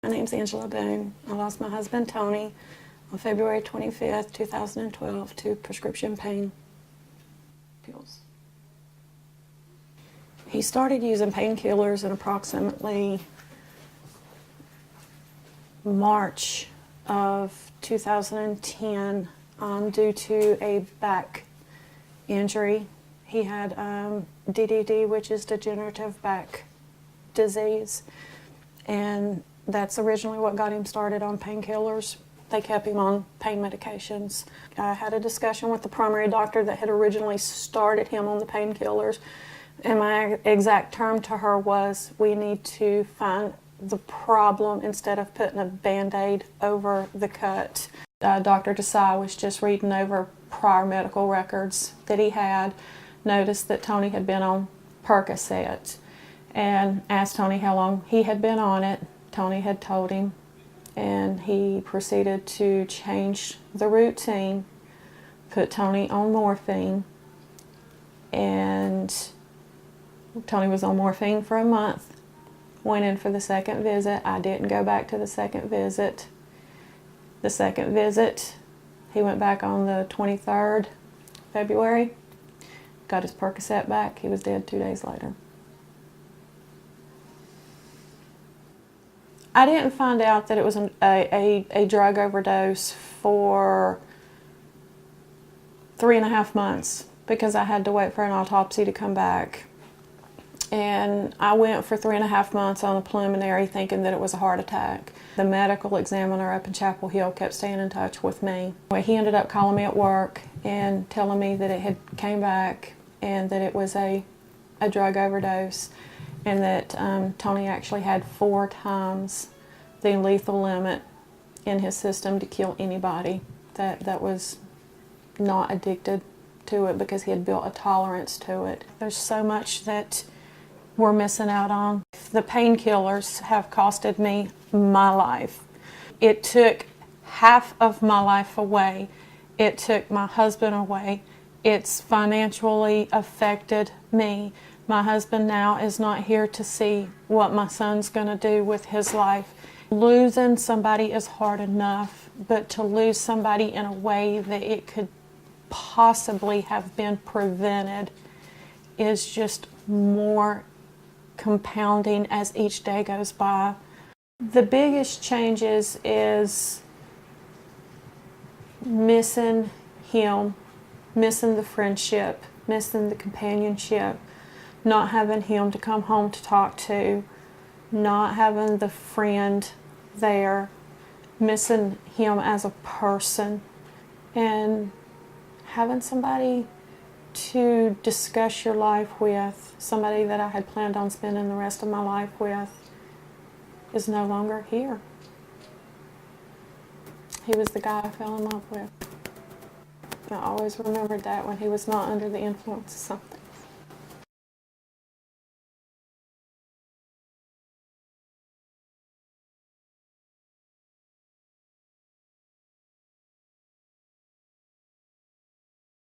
My name's Angela Boone. I lost my husband, Tony, on February 25th, 2012 to prescription pain pills. He started using painkillers in approximately March of 2010 due to a back injury. He had DDD, which is degenerative back disease, and that's originally what got him started on painkillers. They kept him on pain medications. I had a discussion with the primary doctor that had originally started him on the painkillers, and my exact term to her was, we need to find the problem instead of putting a Band-Aid over the cut. Dr. Desai was just reading over prior medical records that he had, noticed that Tony had been on Percocet, and asked Tony how long he had been on it. Tony had told him, and he proceeded to change the routine, put Tony on morphine, and Tony was on morphine for a month. Went in for the second visit. I didn't go back to the second visit. The second visit, he went back on the 23rd February, got his Percocet back. He was dead 2 days later. I didn't find out that it was a drug overdose for 3.5 months because I had to wait for an autopsy to come back. And I went for 3.5 months on a preliminary thinking that it was a heart attack. The medical examiner up in Chapel Hill kept staying in touch with me. He ended up calling me at work and telling me that it had came back and that it was a drug overdose, and that Tony actually had 4 times the lethal limit in his system to kill anybody that was not addicted to it, because he had built a tolerance to it. There's so much that we're missing out on. The painkillers have costed me my life. It took half of my life away. It took my husband away. It's financially affected me. My husband now is not here to see what my son's going to do with his life. Losing somebody is hard enough, but to lose somebody in a way that it could possibly have been prevented is just more compounding as each day goes by. The biggest changes is missing him, missing the friendship, missing the companionship, not having him to come home to talk to, not having the friend there, missing him as a person, and having somebody to discuss your life with, somebody that I had planned on spending the rest of my life with, is no longer here. He was the guy I fell in love with. I always remembered that when he was not under the influence of something.